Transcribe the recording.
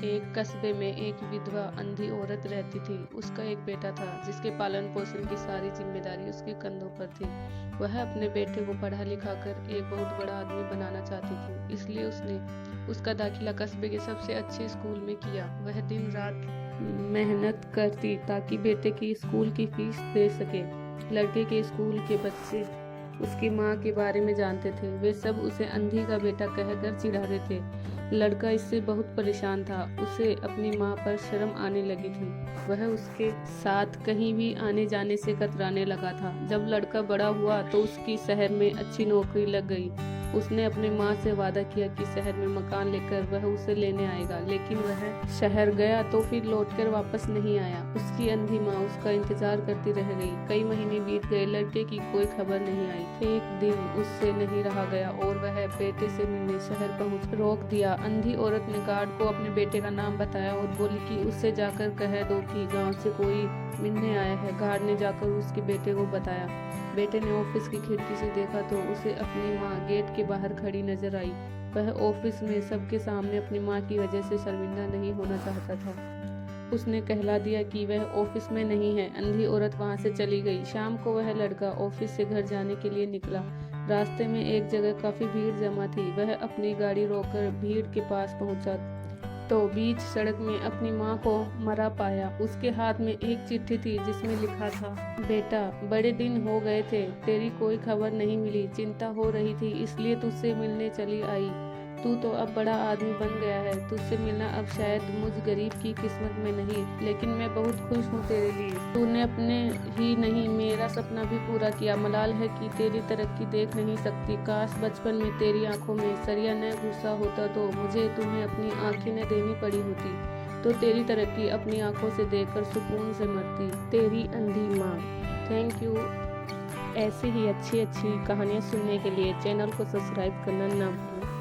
एक कस्बे में एक विधवा अंधी औरत रहती थी। उसका एक बेटा था जिसके पालन पोषण की सारी जिम्मेदारी उसके कंधों पर थी। वह अपने बेटे को पढ़ा लिखा कर एक बहुत बड़ा आदमी बनाना चाहती थी, इसलिए उसने उसका दाखिला कस्बे के सबसे अच्छे स्कूल में किया। वह दिन रात मेहनत करती ताकि बेटे की स्कूल की फीस दे सके। लड़के के स्कूल के बच्चे उसकी माँ के बारे में जानते थे। वे सब उसे अंधी का बेटा कहकर चिढ़ाते थे। लड़का इससे बहुत परेशान था। उसे अपनी माँ पर शर्म आने लगी थी। वह उसके साथ कहीं भी आने जाने से कतराने लगा था। जब लड़का बड़ा हुआ तो उसकी शहर में अच्छी नौकरी लग गई। उसने अपनी माँ से वादा किया कि शहर में मकान लेकर वह उसे लेने आएगा, लेकिन वह शहर गया तो फिर लौटकर वापस नहीं आया। उसकी अंधी माँ उसका इंतजार करती रह गई। कई महीने बीत गए, लड़के की कोई खबर नहीं आई। एक दिन उससे नहीं रहा गया और वह बेटे से मिलने शहर पहुंच रोक दिया। अंधी औरत ने गार्ड को अपने बेटे का नाम बताया और बोली कि उससे जाकर कह दो कि गांव से कोई मिलने आया है। गार्ड ने जाकर उसके बेटे को बताया। बेटे ने ऑफिस की खिड़की से देखा तो उसे अपनी माँ गेट के बाहर खड़ी नजर आई। वह ऑफिस में सबके सामने अपनी माँ की वजह से शर्मिंदा नहीं होना चाहता था। उसने कहला दिया कि वह ऑफिस में नहीं है। अंधी औरत वहां से चली गई। शाम को वह लड़का ऑफिस से घर जाने के लिए निकला। रास्ते में एक जगह काफी भीड़ जमा थी। वह अपनी गाड़ी रोककर भीड़ के पास पहुंचा तो बीच सड़क में अपनी माँ को मरा पाया। उसके हाथ में एक चिट्ठी थी जिसमें लिखा था, बेटा बड़े दिन हो गए थे, तेरी कोई खबर नहीं मिली। चिंता हो रही थी इसलिए तुझसे मिलने चली आई। तू तो अब बड़ा आदमी बन गया है। तुझसे मिलना अब शायद मुझ गरीब की किस्मत में नहीं, लेकिन मैं बहुत खुश हूँ तेरे लिए। तूने अपने ही नहीं मेरा सपना भी पूरा किया। मलाल है कि तेरी तरक्की देख नहीं सकती। काश बचपन में तेरी आंखों में सरिया न घुसा होता तो मुझे तुम्हें अपनी आंखें न देनी पड़ी होती, तो तेरी तरक्की अपनी आंखों से देखकर सुकून से मरती। तेरी अंधी माँ। Thank you. ऐसी ही अच्छी अच्छी कहानियाँ सुनने के लिए चैनल को सब्सक्राइब करना ना भूलें।